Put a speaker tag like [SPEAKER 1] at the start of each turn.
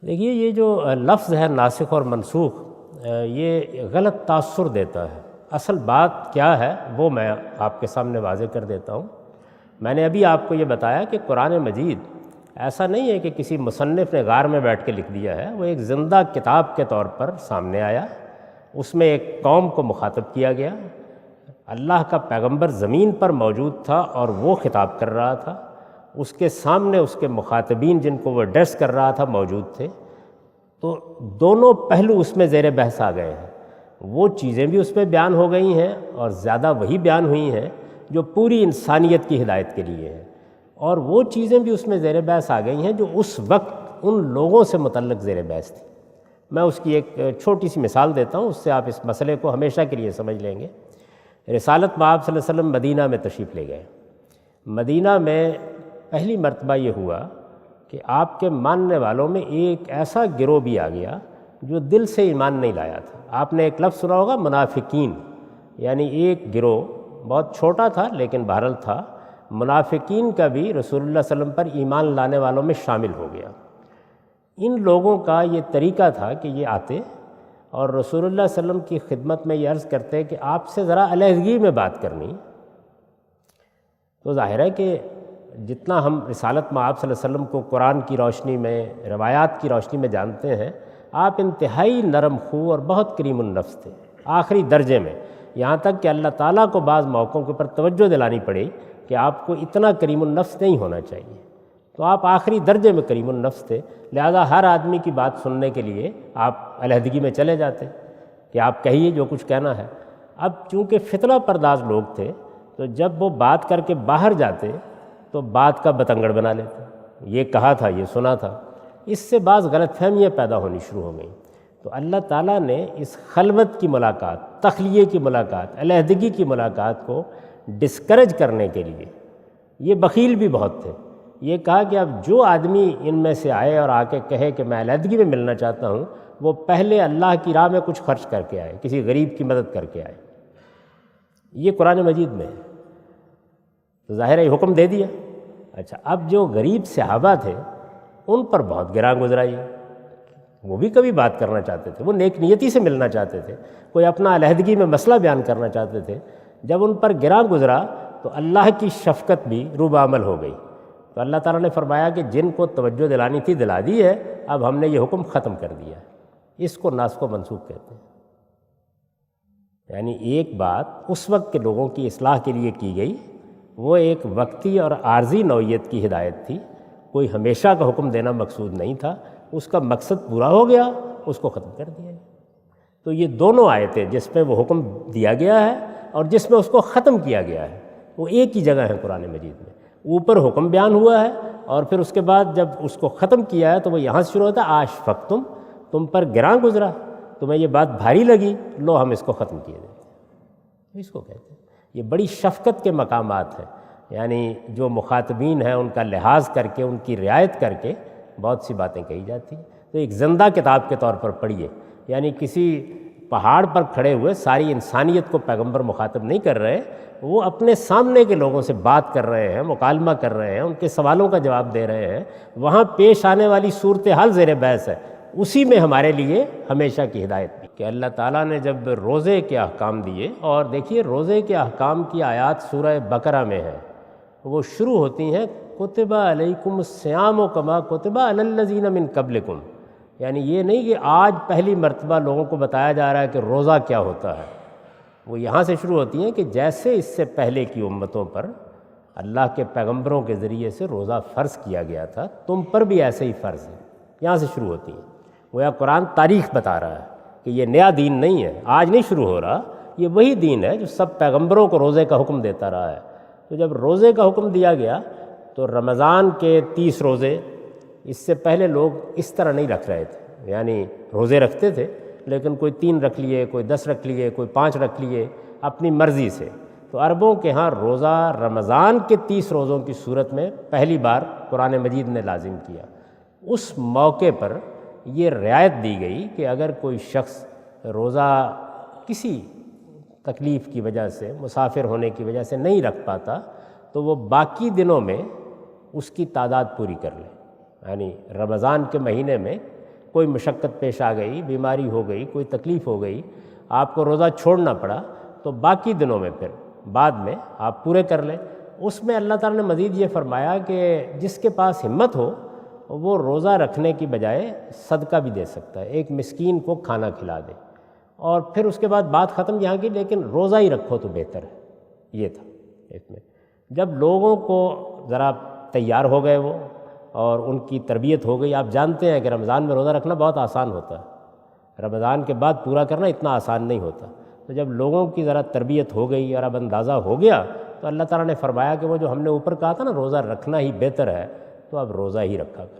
[SPEAKER 1] دیکھیے یہ جو لفظ ہے ناسخ اور منسوخ، یہ غلط تاثر دیتا ہے۔ اصل بات کیا ہے وہ میں آپ کے سامنے واضح کر دیتا ہوں۔ میں نے ابھی آپ کو یہ بتایا کہ قرآن مجید ایسا نہیں ہے کہ کسی مصنف نے غار میں بیٹھ کے لکھ دیا ہے، وہ ایک زندہ کتاب کے طور پر سامنے آیا، اس میں ایک قوم کو مخاطب کیا گیا، اللہ کا پیغمبر زمین پر موجود تھا اور وہ خطاب کر رہا تھا، اس کے سامنے اس کے مخاطبین جن کو وہ ایڈریس کر رہا تھا موجود تھے، تو دونوں پہلو اس میں زیر بحث آ گئے ہیں۔ وہ چیزیں بھی اس میں بیان ہو گئی ہیں اور زیادہ وہی بیان ہوئی ہیں جو پوری انسانیت کی ہدایت کے لیے ہیں، اور وہ چیزیں بھی اس میں زیر بحث آ گئی ہیں جو اس وقت ان لوگوں سے متعلق زیر بحث تھی۔ میں اس کی ایک چھوٹی سی مثال دیتا ہوں، اس سے آپ اس مسئلے کو ہمیشہ کے لیے سمجھ لیں گے۔ رسالت مآب صلی اللہ علیہ وسلم مدینہ میں تشریف لے گئے۔ مدینہ میں پہلی مرتبہ یہ ہوا کہ آپ کے ماننے والوں میں ایک ایسا گروہ بھی آ گیا جو دل سے ایمان نہیں لایا تھا۔ آپ نے ایک لفظ سنا ہوگا منافقین، یعنی ایک گروہ بہت چھوٹا تھا لیکن بہرحال تھا، منافقین کا بھی رسول اللہ صلی اللہ علیہ وسلم پر ایمان لانے والوں میں شامل ہو گیا۔ ان لوگوں کا یہ طریقہ تھا کہ یہ آتے اور رسول اللہ صلی اللہ علیہ وسلم کی خدمت میں یہ عرض کرتے کہ آپ سے ذرا علیحدگی میں بات کرنی۔ تو ظاہر ہے کہ جتنا ہم رسالت مآب صلی اللہ علیہ وسلم کو قرآن کی روشنی میں، روایات کی روشنی میں جانتے ہیں، آپ انتہائی نرم خو اور بہت کریم النفس تھے، آخری درجے میں، یہاں تک کہ اللہ تعالیٰ کو بعض موقعوں کے اوپر توجہ دلانی پڑی کہ آپ کو اتنا کریم النفس نہیں ہونا چاہیے۔ تو آپ آخری درجے میں کریم النفس تھے، لہذا ہر آدمی کی بات سننے کے لیے آپ علیحدگی میں چلے جاتے کہ آپ کہیے جو کچھ کہنا ہے۔ اب چونکہ فتنہ پرداز لوگ تھے تو جب وہ بات کر کے باہر جاتے تو بات کا بتنگڑ بنا لیتے، یہ کہا تھا، یہ سنا تھا، اس سے بعض غلط فہمیاں پیدا ہونی شروع ہو گئیں۔ تو اللہ تعالیٰ نے اس خلوت کی ملاقات، تخلیے کی ملاقات، علیحدگی کی ملاقات کو ڈسکریج کرنے کے لیے، یہ بخیل بھی بہت تھے، یہ کہا کہ اب جو آدمی ان میں سے آئے اور آ کے کہے کہ میں علیحدگی میں ملنا چاہتا ہوں، وہ پہلے اللہ کی راہ میں کچھ خرچ کر کے آئے، کسی غریب کی مدد کر کے آئے۔ یہ قرآن مجید میں ہے، تو ظاہر ہے یہ حکم دے دیا۔ اچھا، اب جو غریب صحابہ تھے ان پر بہت گراں گزرا یہ، وہ بھی کبھی بات کرنا چاہتے تھے، وہ نیک نیتی سے ملنا چاہتے تھے، کوئی اپنا علیحدگی میں مسئلہ بیان کرنا چاہتے تھے، جب ان پر گراں گزرا تو اللہ کی شفقت بھی روبہ عمل ہو گئی۔ تو اللہ تعالیٰ نے فرمایا کہ جن کو توجہ دلانی تھی دلا دی ہے، اب ہم نے یہ حکم ختم کر دیا ہے۔ اس کو ناسخ و منسوخ کہتے ہیں۔ یعنی ایک بات اس وقت کے لوگوں کی اصلاح کے لیے کی گئی، وہ ایک وقتی اور عارضی نوعیت کی ہدایت تھی، کوئی ہمیشہ کا حکم دینا مقصود نہیں تھا، اس کا مقصد پورا ہو گیا، اس کو ختم کر دیا۔ تو یہ دونوں آیتیں جس میں وہ حکم دیا گیا ہے اور جس میں اس کو ختم کیا گیا ہے، وہ ایک ہی جگہ ہے قرآن مجید میں۔ اوپر حکم بیان ہوا ہے اور پھر اس کے بعد جب اس کو ختم کیا ہے تو وہ یہاں سے شروع ہوتا ہے، آشفقتم، تم پر گراں گزرا، تمہیں یہ بات بھاری لگی، لو ہم اس کو ختم کیے دیتے ہیں۔ اس کو کہتے ہیں، یہ بڑی شفقت کے مقامات ہیں، یعنی جو مخاطبین ہیں ان کا لحاظ کر کے، ان کی رعایت کر کے بہت سی باتیں کہی جاتی ہیں۔ تو ایک زندہ کتاب کے طور پر پڑھیے، یعنی کسی پہاڑ پر کھڑے ہوئے ساری انسانیت کو پیغمبر مخاطب نہیں کر رہے، وہ اپنے سامنے کے لوگوں سے بات کر رہے ہیں، مکالمہ کر رہے ہیں، ان کے سوالوں کا جواب دے رہے ہیں، وہاں پیش آنے والی صورتحال زیر بحث ہے، اسی میں ہمارے لیے ہمیشہ کی ہدایت بھی کہ اللہ تعالیٰ نے جب روزے کے احکام دیے، اور دیکھیے روزے کے احکام کی آیات سورہ بقرہ میں ہے، وہ شروع ہوتی ہیں کتب علیکم الصیام کما کتب علی الذین من قبلکم، یعنی یہ نہیں کہ آج پہلی مرتبہ لوگوں کو بتایا جا رہا ہے کہ روزہ کیا ہوتا ہے، وہ یہاں سے شروع ہوتی ہیں کہ جیسے اس سے پہلے کی امتوں پر اللہ کے پیغمبروں کے ذریعے سے روزہ فرض کیا گیا تھا، تم پر بھی ایسے ہی فرض ہے، یہاں سے شروع ہوتی ہیں۔ وہ قرآن تاریخ بتا رہا ہے کہ یہ نیا دین نہیں ہے، آج نہیں شروع ہو رہا، یہ وہی دین ہے جو سب پیغمبروں کو روزے کا حکم دیتا رہا ہے۔ تو جب روزے کا حکم دیا گیا تو رمضان کے 30 روزے، اس سے پہلے لوگ اس طرح نہیں رکھ رہے تھے، یعنی روزے رکھتے تھے لیکن کوئی 3 رکھ لیے، کوئی 10 رکھ لیے، کوئی 5 رکھ لیے اپنی مرضی سے۔ تو عربوں کے ہاں روزہ رمضان کے 30 روزوں کی صورت میں پہلی بار قرآن مجید نے لازم کیا۔ اس موقع پر یہ رعایت دی گئی کہ اگر کوئی شخص روزہ کسی تکلیف کی وجہ سے، مسافر ہونے کی وجہ سے نہیں رکھ پاتا تو وہ باقی دنوں میں اس کی تعداد پوری کر لے، یعنی رمضان کے مہینے میں کوئی مشقت پیش آ گئی، بیماری ہو گئی، کوئی تکلیف ہو گئی، آپ کو روزہ چھوڑنا پڑا، تو باقی دنوں میں پھر بعد میں آپ پورے کر لیں۔ اس میں اللہ تعالیٰ نے مزید یہ فرمایا کہ جس کے پاس ہمت ہو وہ روزہ رکھنے کی بجائے صدقہ بھی دے سکتا ہے، ایک مسکین کو کھانا کھلا دے، اور پھر اس کے بعد بات ختم یہاں کی، لیکن روزہ ہی رکھو تو بہتر ہے۔ یہ تھا اس میں جب لوگوں کو ذرا تیار ہو گئے وہ اور ان کی تربیت ہو گئی۔ آپ جانتے ہیں کہ رمضان میں روزہ رکھنا بہت آسان ہوتا ہے، رمضان کے بعد پورا کرنا اتنا آسان نہیں ہوتا۔ تو جب لوگوں کی ذرا تربیت ہو گئی اور اب اندازہ ہو گیا، تو اللہ تعالیٰ نے فرمایا کہ وہ جو ہم نے اوپر کہا تھا نا روزہ رکھنا ہی بہتر ہے، تو اب روزہ ہی رکھا کرو۔